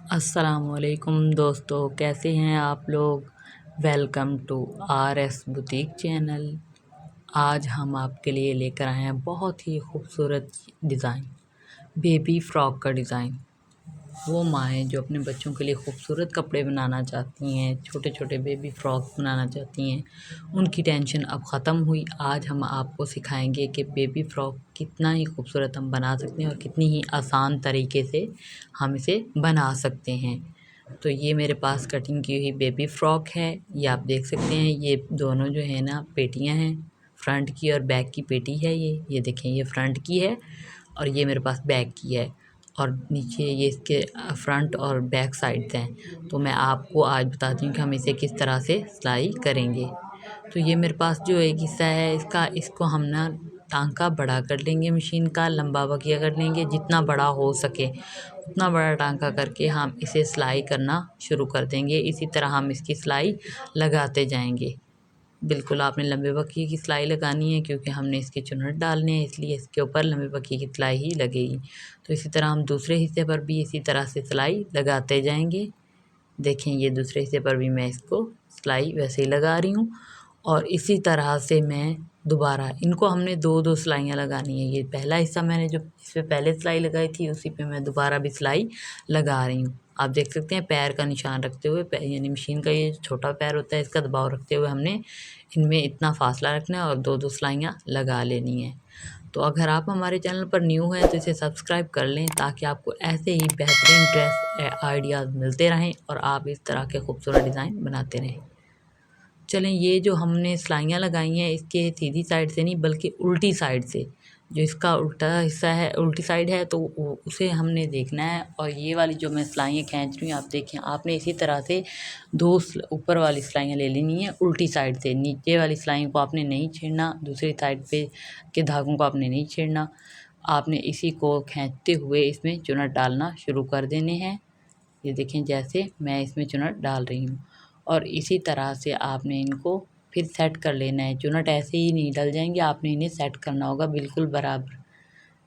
अस्सलामुअलैकुम दोस्तों, कैसे हैं आप लोग। Welcome to RS boutique channel. आज हम आपके लिए लेकर आए हैं बहुत ही खूबसूरत डिज़ाइन, बेबी फ्रॉक का डिज़ाइन। वो माएँ जो अपने बच्चों के लिए खूबसूरत कपड़े बनाना चाहती हैं, छोटे छोटे बेबी फ्रॉक बनाना चाहती हैं, उनकी टेंशन अब ख़त्म हुई। आज हम आपको सिखाएंगे कि बेबी फ्रॉक कितना ही खूबसूरत हम बना सकते हैं और कितनी ही आसान तरीके से हम इसे बना सकते हैं। तो ये मेरे पास कटिंग की हुई बेबी फ्रॉक है, ये आप देख सकते हैं। ये दोनों जो है ना पेटियाँ हैं, फ्रंट की और बैक की पेटी है। ये देखें, ये फ्रंट की है और ये मेरे पास बैक की है, और नीचे ये इसके फ्रंट और बैक साइड्स हैं। तो मैं आपको आज बताती हूँ कि हम इसे किस तरह से सिलाई करेंगे। तो ये मेरे पास जो एक हिस्सा है इसको हम ना टांका बड़ा कर लेंगे, मशीन का लंबा बकिया कर लेंगे, जितना बड़ा हो सके उतना बड़ा टांका करके हम इसे सिलाई करना शुरू कर देंगे। इसी तरह हम इसकी सिलाई लगाते जाएंगे। बिल्कुल आपने लंबे बक्के की सिलाई लगानी है, क्योंकि हमने इसके चुन्नट डालने हैं, इसलिए इसके ऊपर लंबे बक्के की सिलाई ही लगेगी। तो इसी तरह हम दूसरे हिस्से पर भी इसी तरह से सिलाई लगाते जाएंगे। देखें, ये दूसरे हिस्से पर भी मैं इसको सिलाई वैसे ही लगा रही हूँ, और इसी तरह से मैं दोबारा इनको हमने दो दो सिलाइयाँ लगानी है। ये पहला हिस्सा मैंने जो इस पर पहले सिलाई लगाई थी, उसी पे मैं दोबारा भी सिलाई लगा रही हूँ। आप देख सकते हैं पैर का निशान रखते हुए, यानी मशीन का ये छोटा पैर होता है, इसका दबाव रखते हुए हमने इनमें इतना फासला रखना है और दो दो सिलाइयाँ लगा लेनी है। तो अगर आप हमारे चैनल पर न्यू हैं तो इसे सब्सक्राइब कर लें, ताकि आपको ऐसे ही बेहतरीन ड्रेस आइडियाज़ मिलते रहें और आप इस तरह के खूबसूरत डिज़ाइन बनाते रहें। चलें, ये जो हमने सिलाइयाँ लगाई हैं, इसके सीधी साइड से नहीं बल्कि उल्टी साइड से, जो इसका उल्टा हिस्सा है, उल्टी साइड है, तो उसे हमने देखना है। और ये वाली जो मैं सिलाइयाँ खींच रही हूँ, आप देखें, आपने इसी तरह से दो ऊपर वाली सिलाइयाँ ले लेनी है उल्टी साइड से। नीचे वाली सिलाइयों को आपने नहीं छेड़ना, दूसरी साइड पे के धागों को आपने नहीं छेड़ना। आपने इसी को खींचते हुए इसमें चुनट डालना शुरू कर देने हैं। ये देखें, जैसे मैं इसमें चुनट डाल रही हूँ, और इसी तरह से आपने इनको फिर सेट कर लेना है। चुनट ऐसे ही नहीं डल जाएंगे, आपने इन्हें सेट करना होगा बिल्कुल बराबर।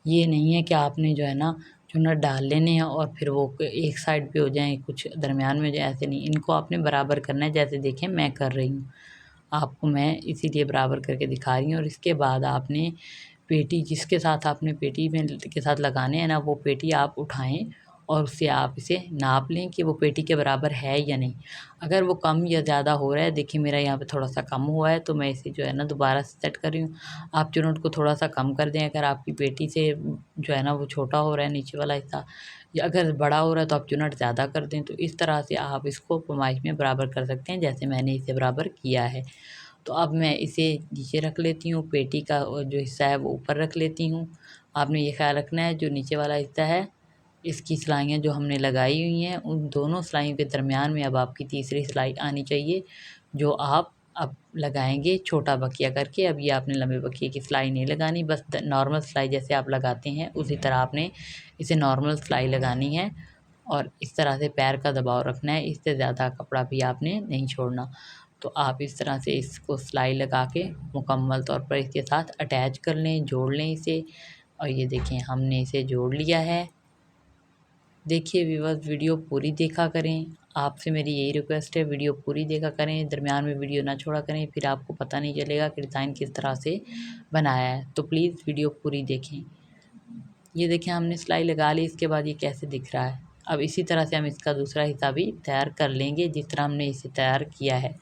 ये नहीं है कि आपने जो है ना चुनट डाल लेने हैं और फिर वो एक साइड पे हो जाएँ, कुछ दरमियान में हो जाए, ऐसे नहीं। इनको आपने बराबर करना है, जैसे देखें मैं कर रही हूँ। आपको मैं इसीलिए बराबर करके दिखा रही हूँ। और इसके बाद आपने पेटी जिसके साथ आपने पेटी में के साथ लगाने हैं ना, वो पेटी आप उठाएँ और उससे आप इसे नाप लें कि वो पेटी के बराबर है या नहीं। अगर वो कम या ज़्यादा हो रहा है, देखिए मेरा यहाँ पे थोड़ा-सा कम हुआ है, तो मैं इसे जो है ना दोबारा से सेट कर रही हूँ। आप चुनट को थोड़ा-सा कम कर दें, अगर आपकी पेटी से जो है ना वो छोटा हो रहा है नीचे वाला हिस्सा, या अगर बड़ा हो रहा है तो आप चुनट ज़्यादा कर दें। तो इस तरह से आप इसको पैमाइश में बराबर कर सकते हैं, जैसे मैंने इसे बराबर किया है। तो अब मैं इसे नीचे रख लेती हूँ, पेटी का जो हिस्सा है वो ऊपर रख लेती हूँ। आपने ये ख़्याल रखना है, जो नीचे वाला हिस्सा है, इसकी सिलाइयाँ जो हमने लगाई हुई हैं, उन दोनों सिलाइयों के दरमियान में अब आपकी तीसरी सिलाई आनी चाहिए, जो आप अब लगाएँगे छोटा बकिया करके। अब ये आपने लंबे बकिए की सिलाई नहीं लगानी, बस नॉर्मल सिलाई जैसे आप लगाते हैं उसी तरह आपने इसे नॉर्मल सिलाई लगानी है, और इस तरह से पैर का दबाव रखना है, इससे ज़्यादा कपड़ा भी आपने नहीं छोड़ना। तो आप इस तरह से इसको सिलाई लगा के मुकम्मल तौर पर इसके साथ अटैच कर लें, जोड़ लें इसे। और ये देखें, हमने इसे जोड़ लिया है। देखिए व्यूअर्स, वीडियो पूरी देखा करें, आपसे मेरी यही रिक्वेस्ट है, वीडियो पूरी देखा करें, दरमियान में वीडियो ना छोड़ा करें, फिर आपको पता नहीं चलेगा कि डिज़ाइन किस तरह से बनाया है। तो प्लीज़ वीडियो पूरी देखें। ये देखें, हमने सिलाई लगा ली, इसके बाद ये कैसे दिख रहा है। अब इसी तरह से हम इसका दूसरा हिस्सा भी तैयार कर लेंगे, जिस तरह हमने इसे तैयार किया है।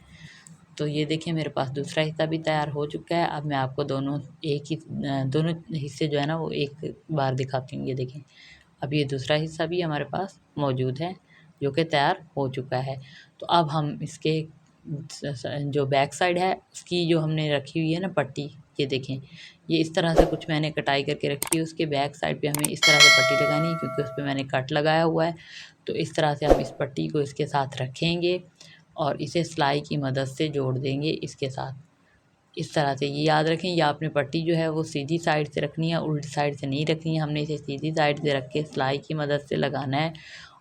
तो ये देखिए, मेरे पास दूसरा हिस्सा भी तैयार हो चुका है। अब मैं आपको दोनों दोनों हिस्से जो है ना वो एक बार दिखाती हूँ। ये देखें, अब ये दूसरा हिस्सा भी हमारे पास मौजूद है, जो कि तैयार हो चुका है। तो अब हम इसके जो बैक साइड है उसकी जो हमने रखी हुई है ना पट्टी, ये देखें, ये इस तरह से कुछ मैंने कटाई करके रखी है। उसके बैक साइड पे हमें इस तरह से पट्टी लगानी है, क्योंकि उस पर मैंने कट लगाया हुआ है। तो इस तरह से हम इस पट्टी को इसके साथ रखेंगे और इसे सिलाई की मदद से जोड़ देंगे इसके साथ। इस तरह से ये याद रखें, ये आपने पट्टी जो है वो सीधी साइड से रखनी है, उल्टी साइड से नहीं रखनी है। हमने इसे सीधी साइड से रख के सिलाई की मदद से लगाना है,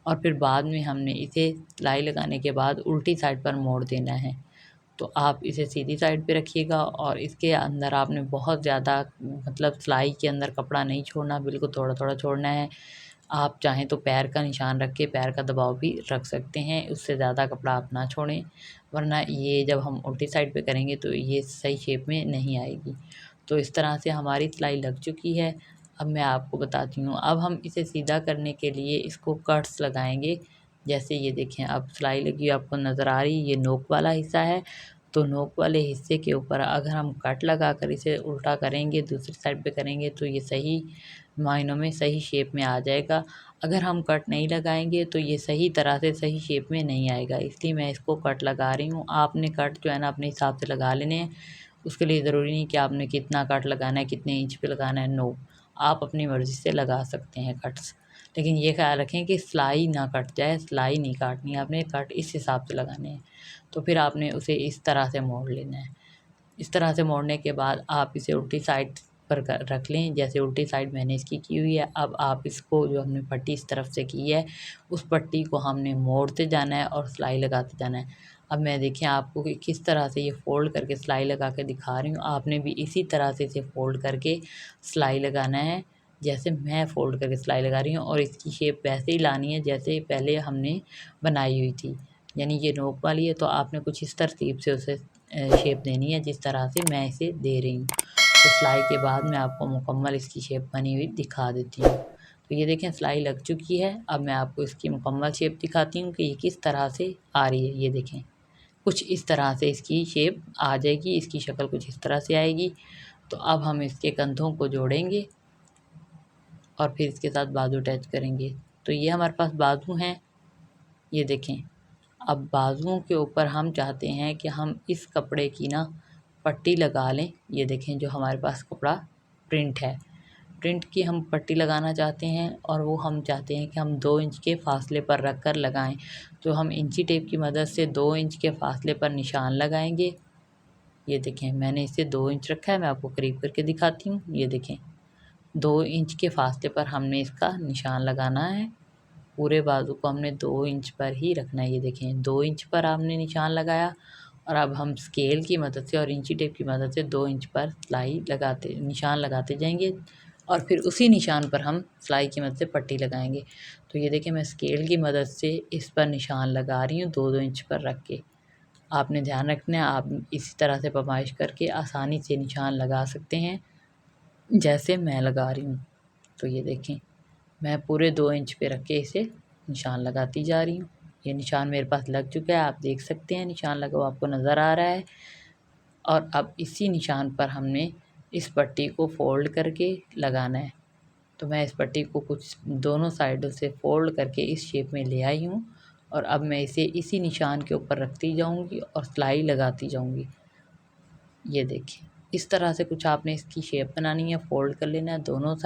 और फिर बाद में हमने इसे सिलाई लगाने के बाद उल्टी साइड पर मोड़ देना है। तो आप इसे सीधी साइड पे रखिएगा, और इसके अंदर आपने बहुत ज़्यादा मतलब सिलाई के अंदर कपड़ा नहीं छोड़ना, बिल्कुल थोड़ा थोड़ा छोड़ना है। आप चाहें तो पैर का निशान रख के पैर का दबाव भी रख सकते हैं, उससे ज़्यादा कपड़ा आप ना छोड़ें, वरना ये जब हम उल्टी साइड पे करेंगे तो ये सही शेप में नहीं आएगी। तो इस तरह से हमारी सिलाई लग चुकी है। अब मैं आपको बताती हूँ, अब हम इसे सीधा करने के लिए इसको कट्स लगाएंगे। जैसे ये देखें, अब सिलाई लगी आपको नज़र आ रही, ये नोक वाला हिस्सा है। तो नोक वाले हिस्से के ऊपर अगर हम कट लगाकर इसे उल्टा करेंगे, दूसरी साइड पे करेंगे, तो ये सही मायनों में सही शेप में आ जाएगा। अगर हम कट नहीं लगाएंगे तो ये सही तरह से सही शेप में नहीं आएगा, इसलिए मैं इसको कट लगा रही हूँ। आपने कट जो है ना अपने हिसाब से लगा लेने हैं, उसके लिए ज़रूरी नहीं कि आपने कितना कट लगाना है, कितने इंच पे लगाना है, नो, आप अपनी मर्ज़ी से लगा सकते हैं कट्स। लेकिन ये ख्याल रखें कि सिलाई ना कट जाए, सिलाई नहीं काटनी है आपने, कट इस हिसाब से लगाने हैं। तो फिर आपने उसे इस तरह से मोड़ लेना है। इस तरह से मोड़ने के बाद आप इसे उल्टी साइड पर रख लें, जैसे उल्टी साइड मैंने इसकी की हुई है। अब आप इसको जो हमने पट्टी इस तरफ से की है, उस पट्टी को हमने मोड़ते जाना है और सिलाई लगाते जाना है। अब मैं देखिए आपको कि किस तरह से ये फ़ोल्ड करके सिलाई लगा के दिखा रही हूँ, आपने भी इसी तरह से इसे फ़ोल्ड करके सिलाई लगाना है, जैसे मैं फ़ोल्ड करके सिलाई लगा रही हूँ। और इसकी शेप वैसे ही लानी है जैसे पहले हमने बनाई हुई थी, यानी ये नोक वाली है तो आपने कुछ इस तरतीब से उसे शेप देनी है जिस तरह से मैं इसे दे रही हूँ। तो सिलाई के बाद मैं आपको मुकम्मल इसकी शेप बनी हुई दिखा देती हूँ। तो ये देखें सिलाई लग चुकी है। अब मैं आपको इसकी मुकम्मल शेप दिखाती हूँ कि ये किस तरह से आ रही है। ये देखें, कुछ इस तरह से इसकी शेप आ जाएगी, इसकी शक्ल कुछ इस तरह से आएगी। तो अब हम इसके कंधों को जोड़ेंगे और फिर इसके साथ बाजू अटैच करेंगे। तो ये हमारे पास बाजू हैं, ये देखें। अब बाजुओं के ऊपर हम चाहते हैं कि हम इस कपड़े की ना पट्टी लगा लें। ये देखें, जो हमारे पास कपड़ा प्रिंट है, प्रिंट की हम पट्टी लगाना चाहते हैं और वो हम चाहते हैं कि हम 2 इंच के फासले पर रख कर लगाएं। तो हम इंची टेप की मदद से 2 इंच के फासले पर निशान लगाएंगे। ये देखें, मैंने इसे 2 इंच रखा है, मैं आपको करीब करके दिखाती हूँ। ये देखें, 2 इंच के फासले पर हमने इसका निशान लगाना है। पूरे बाजू को हमने 2 इंच पर ही रखना है। ये देखें, 2 इंच पर आपने निशान लगाया और अब हम स्केल की मदद से और इंची टेप की मदद से 2 इंच पर सिलाई लगाते निशान लगाते जाएंगे और फिर उसी निशान पर हम सिलाई की मदद से पट्टी लगाएंगे। तो ये देखें, मैं स्केल की मदद से इस पर निशान लगा रही हूँ 2-2 इंच पर रख के। आपने ध्यान रखना है, आप इसी तरह से पैमाइश करके आसानी से निशान लगा सकते हैं जैसे मैं लगा रही हूँ। तो ये देखें, मैं पूरे 2 इंच पे रख के इसे निशान लगाती जा रही हूँ। ये निशान मेरे पास लग चुका है, आप देख सकते हैं निशान लगा हुआ आपको नज़र आ रहा है। और अब इसी निशान पर हमने इस पट्टी को फ़ोल्ड करके लगाना है। तो मैं इस पट्टी को कुछ दोनों साइडों से फ़ोल्ड करके इस शेप में ले आई हूँ और अब मैं इसे इसी निशान के ऊपर रखती जाऊँगी और सिलाई लगाती जाऊँगी। ये देखिए, इस तरह से कुछ आपने इसकी शेप बनानी है, फ़ोल्ड कर लेना है दोनों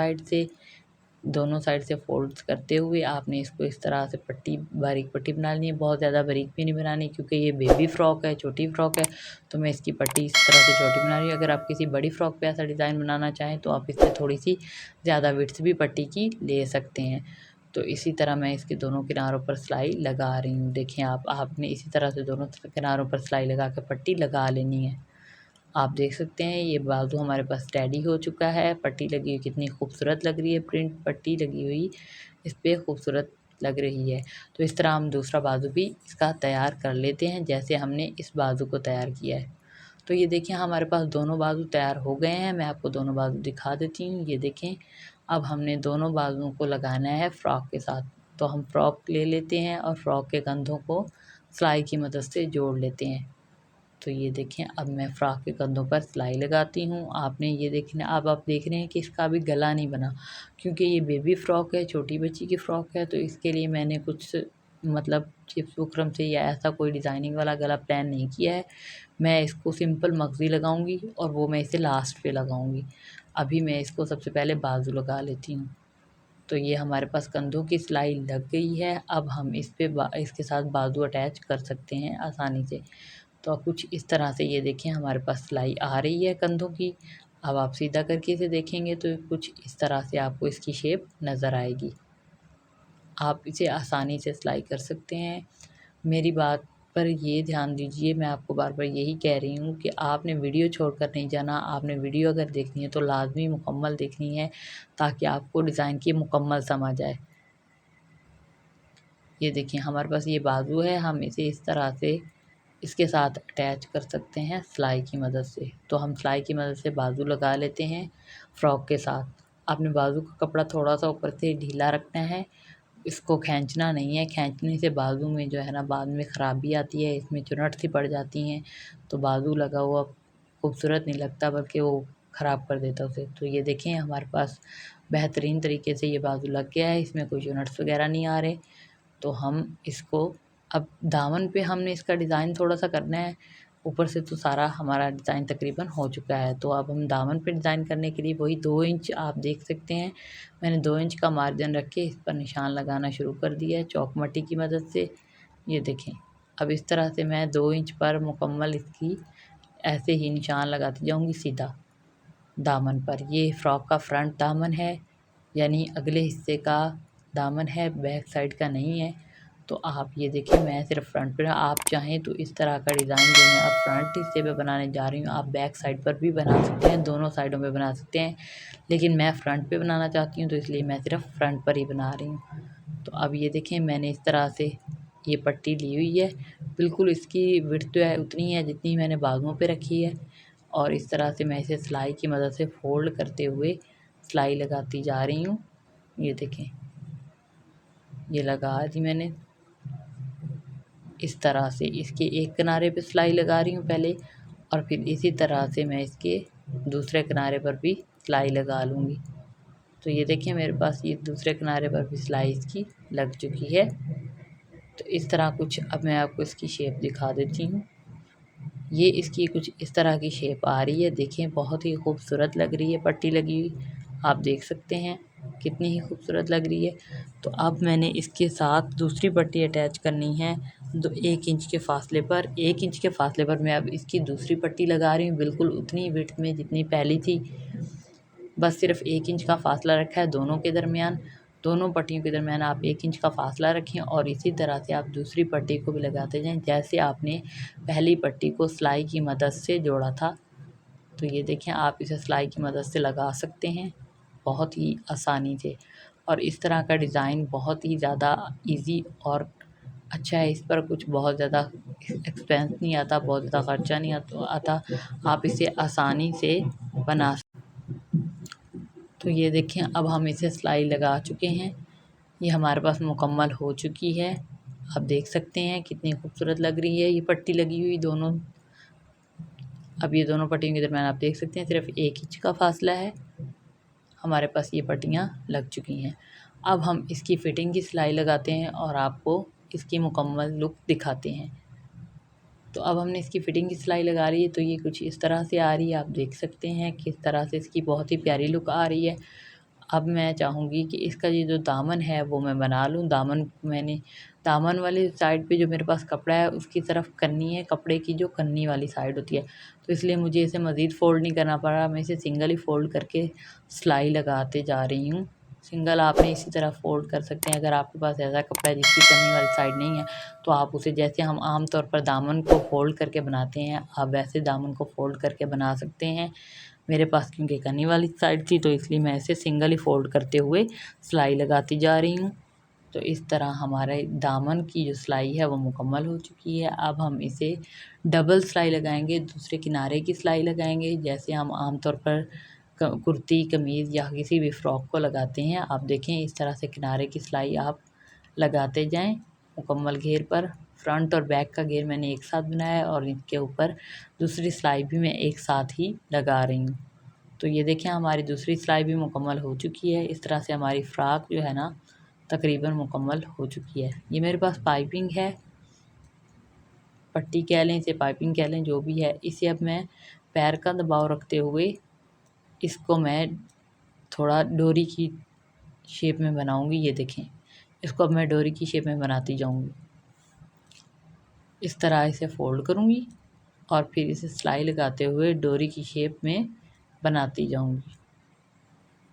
साइड से फ़ोल्ड करते हुए आपने इसको इस तरह से पट्टी बारीक पट्टी बना लेनी है। बहुत ज़्यादा बारीक भी नहीं बनानी, क्योंकि ये बेबी फ़्रॉक है, छोटी फ़्रॉक है, तो मैं इसकी पट्टी इस तरह से छोटी बना रही हूँ। अगर आप किसी बड़ी फ़्रॉक पे ऐसा डिज़ाइन बनाना चाहें तो आप इससे थोड़ी सी ज़्यादा विड्थ भी पट्टी की ले सकते हैं। तो इसी तरह मैं इसके दोनों किनारों पर सिलाई लगा रही हूँ। देखें, आपने इसी तरह से दोनों किनारों पर सिलाई लगा कर पट्टी लगा लेनी है। आप देख सकते हैं ये बाजू हमारे पास रेडी हो चुका है। पट्टी लगी हुई कितनी खूबसूरत लग रही है, प्रिंट पट्टी लगी हुई इस पे खूबसूरत लग रही है। तो इस तरह हम दूसरा बाजू भी इसका तैयार कर लेते हैं जैसे हमने इस बाजू को तैयार किया है। तो ये देखिए, हमारे पास दोनों बाजू तैयार हो गए हैं। मैं आपको दोनों बाजू दिखा देती हूँ। ये देखें, अब हमने दोनों बाजुओं को लगाना है फ़्रॉक के साथ। तो हम फ़्रॉक ले लेते हैं और फ़्रॉक के कंधों को सिलाई की मदद से जोड़ लेते हैं। तो ये देखें, अब मैं फ़्रॉक के कंधों पर सिलाई लगाती हूँ। आपने ये देखना, अब आप देख रहे हैं कि इसका अभी गला नहीं बना, क्योंकि ये बेबी फ़्रॉक है, छोटी बच्ची की फ़्रॉक है। तो इसके लिए मैंने कुछ मतलब चिप्स बुकरम से या ऐसा कोई डिज़ाइनिंग वाला गला प्लान नहीं किया है। मैं इसको सिंपल मगज़ी लगाऊंगी और वो मैं इसे लास्ट पे लगाऊंगी। अभी मैं इसको सबसे पहले बाजू लगा लेती हूँ। तो ये हमारे पास कंधों की सिलाई लग गई है। अब हम इस पे इसके साथ बाजू अटैच कर सकते हैं आसानी से। तो कुछ इस तरह से ये देखें, हमारे पास सिलाई आ रही है कंधों की। अब आप सीधा करके इसे देखेंगे तो कुछ इस तरह से आपको इसकी शेप नज़र आएगी। आप इसे आसानी से सिलाई कर सकते हैं। मेरी बात पर ये ध्यान दीजिए, मैं आपको बार बार यही कह रही हूँ कि आपने वीडियो छोड़कर नहीं जाना। आपने वीडियो अगर देखनी है तो लाज़मी मुकम्मल देखनी है, ताकि आपको डिज़ाइन की मुकम्मल समझ आए। ये देखिए हमारे पास ये बाजू है, हम इसे इस तरह से इसके साथ अटैच कर सकते हैं सिलाई की मदद से। तो हम सिलाई की मदद से बाजू लगा लेते हैं फ्रॉक के साथ। आपने बाजू का कपड़ा थोड़ा सा ऊपर से ढीला रखना है, इसको खींचना नहीं है। खींचने से बाजू में जो है ना बाद में ख़राबी आती है, इसमें चुनट सी पड़ जाती हैं, तो बाजू लगा हुआ खूबसूरत नहीं लगता बल्कि वो ख़राब कर देता उसे। तो ये देखें हमारे पास बेहतरीन तरीके से ये बाजू लग गया है, इसमें कोई चुनट्स वगैरह नहीं आ रहे। तो हम इसको अब दामन पे हमने इसका डिज़ाइन थोड़ा-सा करना है, ऊपर से तो सारा हमारा डिज़ाइन तकरीबन हो चुका है। तो अब हम दामन पे डिज़ाइन करने के लिए वही 2 इंच आप देख सकते हैं, मैंने 2 इंच का मार्जिन रख के इस पर निशान लगाना शुरू कर दिया है चॉक-मट्टी की मदद से। ये देखें, अब इस तरह से मैं 2 इंच पर मुकम्मल इसकी ऐसे ही निशान लगाती जाऊँगी सीधा दामन पर। ये फ्रॉक का फ्रंट दामन है, यानी अगले हिस्से का दामन है, बैक साइड का नहीं है। तो आप ये देखिए मैं सिर्फ फ्रंट पे, आप चाहें तो इस तरह का डिज़ाइन जो मैं अब फ्रंट हिस्से पे बनाने जा रही हूँ, आप बैक साइड पर भी बना सकते हैं, दोनों साइडों पे बना सकते हैं। लेकिन मैं फ्रंट पे बनाना चाहती हूँ तो इसलिए मैं सिर्फ फ्रंट पर ही बना रही हूँ। तो अब ये देखें मैंने इस तरह से ये पट्टी ली हुई है, बिल्कुल इसकी विड्थ जो है उतनी है जितनी मैंने बाजुओं पे रखी है। और इस तरह से मैं इसे सिलाई की मदद से फ़ोल्ड करते हुए सिलाई लगाती जा रही हूँ। ये देखें, ये लगा दी मैंने। इस तरह से इसके एक किनारे पे सिलाई लगा रही हूँ पहले, और फिर इसी तरह से मैं इसके दूसरे किनारे पर भी सिलाई लगा लूँगी। तो ये देखिए मेरे पास ये दूसरे किनारे पर भी सिलाई इसकी लग चुकी है। तो इस तरह कुछ अब मैं आपको इसकी शेप दिखा देती हूँ। ये इसकी कुछ इस तरह की शेप आ रही है, देखें बहुत ही खूबसूरत लग रही है पट्टी लगी हुई, आप देख सकते हैं कितनी ही खूबसूरत लग रही है। तो अब मैंने इसके साथ दूसरी पट्टी अटैच करनी है 1 इंच के फासले पर। 1 इंच के फासले पर मैं अब इसकी दूसरी पट्टी लगा रही हूँ, बिल्कुल उतनी विड्थ में जितनी पहली थी, बस सिर्फ 1 इंच का फासला रखा है दोनों के दरमियान। दोनों पट्टियों के दरमियान आप 1 इंच का फासला रखें और इसी तरह से आप दूसरी पट्टी को भी लगाते जाएं जैसे आपने पहली पट्टी को सिलाई की मदद से जोड़ा था। तो ये देखें आप इसे सिलाई की मदद से लगा सकते हैं बहुत ही आसानी से। और इस तरह का डिज़ाइन बहुत ही ज़्यादा ईज़ी और अच्छा है, इस पर कुछ बहुत ज़्यादा एक्सपेंस नहीं आता, बहुत ज़्यादा ख़र्चा नहीं आता, आप इसे आसानी से बना। तो ये देखें अब हम इसे सिलाई लगा चुके हैं, ये हमारे पास मुकम्मल हो चुकी है। आप देख सकते हैं कितनी खूबसूरत लग रही है ये पट्टी लगी हुई दोनों। अब ये दोनों पट्टियों के दरमियान आप देख सकते हैं सिर्फ 1 इंच का फासला है, हमारे पास ये पट्टियाँ लग चुकी हैं। अब हम इसकी फ़िटिंग की सिलाई लगाते हैं और आपको इसकी मुकम्मल लुक दिखाते हैं। तो अब हमने इसकी फ़िटिंग की सिलाई लगा रही है, तो ये कुछ इस तरह से आ रही है, आप देख सकते हैं किस तरह से इसकी बहुत ही प्यारी लुक आ रही है। अब मैं चाहूँगी कि इसका ये जो दामन है वो मैं बना लूँ। दामन वाली साइड पे जो मेरे पास कपड़ा है उसकी तरफ कन्नी है, कपड़े की जो कन्नी वाली साइड होती है, तो इसलिए मुझे इसे मज़ीद फ़ोल्ड नहीं करना पड़ा, मैं इसे सिंगल ही फ़ोल्ड करके सिलाई लगाते जा रही हूँ। सिंगल आपने इसी तरह फ़ोल्ड कर सकते हैं। अगर आपके पास ऐसा कपड़ा है जिसकी कन्नी वाली साइड नहीं है तो आप उसे जैसे हम आम तौर पर दामन को फ़ोल्ड करके बनाते हैं, आप वैसे दामन को फ़ोल्ड करके बना सकते हैं। मेरे पास क्योंकि कन्नी वाली साइड थी तो इसलिए मैं इसे सिंगल ही फ़ोल्ड करते हुए सिलाई लगाती जा रही हूँ। तो इस तरह हमारे दामन की जो सिलाई है वो मुकम्मल हो चुकी है। अब हम इसे डबल सिलाई लगाएंगे, दूसरे किनारे की सिलाई लगाएंगे जैसे हम आम तौर पर कुर्ती कमीज़ या किसी भी फ़्रॉक को लगाते हैं। आप देखें इस तरह से किनारे की सिलाई आप लगाते जाएं मुकम्मल घेर पर। फ्रंट और बैक का घेर मैंने एक साथ बनाया है और इसके ऊपर दूसरी सिलाई भी मैं एक साथ ही लगा रही हूँ। तो ये देखें हमारी दूसरी सिलाई भी मुकम्मल हो चुकी है। इस तरह से हमारी फ़्रॉक जो है ना तकरीबन मुकम्मल हो चुकी है। ये मेरे पास पाइपिंग है, पट्टी कह लें इसे, पाइपिंग कह लें, जो भी है। इसे अब मैं पैर का दबाव रखते हुए इसको मैं थोड़ा डोरी की शेप में बनाऊंगी। ये देखें इसको अब मैं डोरी की शेप में बनाती जाऊंगी। इस तरह इसे फ़ोल्ड करूंगी और फिर इसे सिलाई लगाते हुए डोरी की शेप में बनाती जाऊंगी।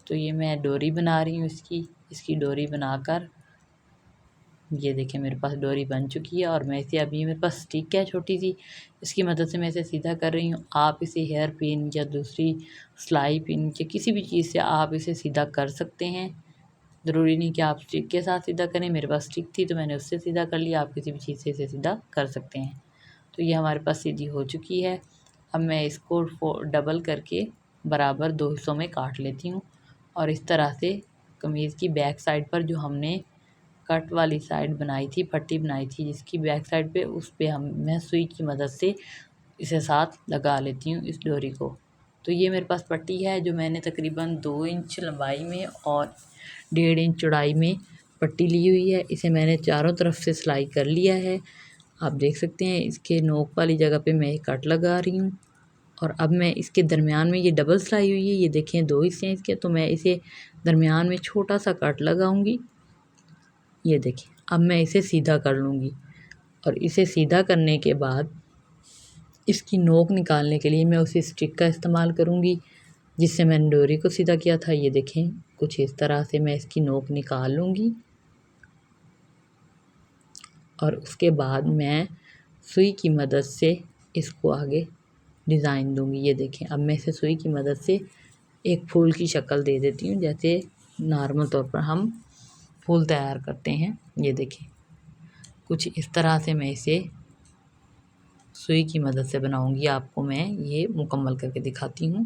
तो ये मैं डोरी बना रही हूँ इसकी डोरी बनाकर, ये देखें मेरे पास डोरी बन चुकी है और मैं इसे अभी मेरे पास स्टिक है छोटी सी, इसकी मदद से मैं इसे सीधा कर रही हूँ। आप इसे हेयर पिन या दूसरी सिलाई पिन या किसी भी चीज़ से आप इसे सीधा कर सकते हैं। ज़रूरी नहीं कि आप स्टिक के साथ सीधा करें। मेरे पास स्टिक थी तो मैंने उससे सीधा कर लिया, आप किसी भी चीज़ से इसे सीधा कर सकते हैं। तो ये हमारे पास सीधी हो चुकी है। अब मैं इसको डबल करके बराबर 2 हिस्सों में काट लेती हूँ और इस तरह से कमीज़ की बैक साइड पर जो हमने कट वाली साइड बनाई थी, पट्टी बनाई थी जिसकी बैक साइड पे, उस पे मैं सुई की मदद से इसे साथ लगा लेती हूँ इस डोरी को। तो ये मेरे पास पट्टी है जो मैंने तकरीबन 2 इंच लंबाई में और 1.5 इंच चौड़ाई में पट्टी ली हुई है। इसे मैंने चारों तरफ से सिलाई कर लिया है। आप देख सकते हैं इसके नोक वाली जगह पे मैं एक कट लगा रही हूँ और अब मैं इसके दरमियान में, ये डबल सिलाई हुई है, ये देखें 2 हिस्से हैं इसके, तो मैं इसे दरमियान में छोटा सा कट लगाऊंगी। ये देखिए अब मैं इसे सीधा कर लूँगी और इसे सीधा करने के बाद इसकी नोक निकालने के लिए मैं उसी स्टिक का इस्तेमाल करूँगी जिससे मैंने डोरी को सीधा किया था। ये देखें कुछ इस तरह से मैं इसकी नोक निकाल लूँगी और उसके बाद मैं सुई की मदद से इसको आगे डिज़ाइन दूँगी। ये देखें अब मैं इसे सुई की मदद से एक फूल की शक्ल दे देती हूँ, जैसे नॉर्मल तौर पर हम फूल तैयार करते हैं। ये देखें कुछ इस तरह से मैं इसे सुई की मदद से बनाऊँगी। आपको मैं ये मुकम्मल करके दिखाती हूँ।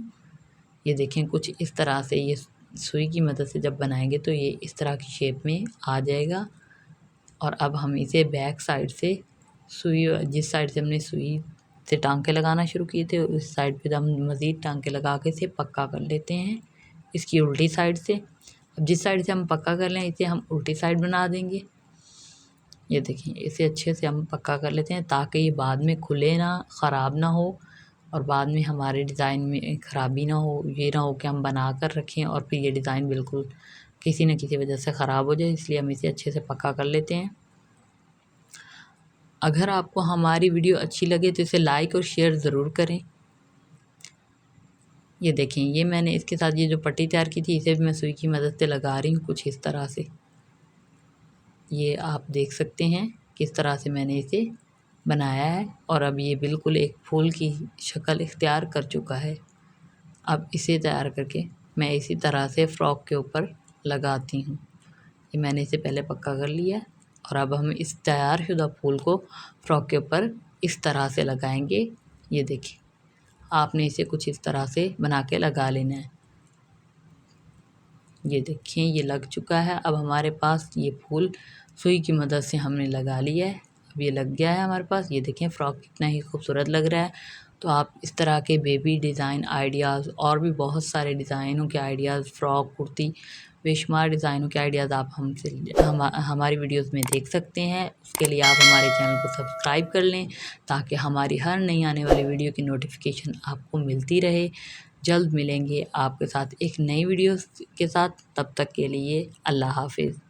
ये देखें कुछ इस तरह से ये सुई की मदद से जब बनाएंगे तो ये इस तरह की शेप में आ जाएगा। और अब हम इसे बैक साइड से सुई, जिस साइड से हमने सुई से टांके लगाना शुरू किए थे उस साइड पे हम मज़ीद टांके लगा के इसे पक्का कर लेते हैं इसकी उल्टी साइड से। अब जिस साइड से हम पक्का कर लें इसे हम उल्टी साइड बना देंगे। ये देखिए इसे अच्छे से हम पक्का कर लेते हैं ताकि ये बाद में खुले ना, ख़राब ना हो और बाद में हमारे डिज़ाइन में ख़राबी ना हो। ये ना हो कि हम बना कर रखें और फिर ये डिज़ाइन बिल्कुल किसी न किसी वजह से ख़राब हो जाए, इसलिए हम इसे अच्छे से पक्का कर लेते हैं। अगर आपको हमारी वीडियो अच्छी लगे तो इसे लाइक और शेयर ज़रूर करें। ये देखें ये मैंने इसके साथ ये जो पट्टी तैयार की थी इसे भी मैं सुई की मदद से लगा रही हूँ कुछ इस तरह से। ये आप देख सकते हैं किस तरह से मैंने इसे बनाया है और अब ये बिल्कुल एक फूल की शक्ल इख्तियार कर चुका है। अब इसे तैयार करके मैं इसी तरह से फ़्रॉक के ऊपर लगाती हूँ। ये मैंने इसे पहले पक्का कर लिया है और अब हम इस तैयार शुदा फूल को फ़्रॉक के ऊपर इस तरह से लगाएंगे। ये देखिए आपने इसे कुछ इस तरह से बना के लगा लेना है। ये देखिए ये लग चुका है। अब हमारे पास ये फूल सुई की मदद से हमने लगा लिया है। अब ये लग गया है हमारे पास। ये देखें फ़्रॉक कितना ही खूबसूरत लग रहा है। तो आप इस तरह के बेबी डिज़ाइन आइडियाज़ और भी बहुत सारे डिज़ाइनों के आइडियाज़, फ़्रॉक, कुर्ती, बेशुमार डिज़ाइनों के आइडियाज़ आप हमारी वीडियोस में देख सकते हैं। उसके लिए आप हमारे चैनल को सब्सक्राइब कर लें ताकि हमारी हर नई आने वाली वीडियो की नोटिफिकेशन आपको मिलती रहे। जल्द मिलेंगे आपके साथ एक नई वीडियो के साथ। तब तक के लिए अल्लाह हाफ़िज़।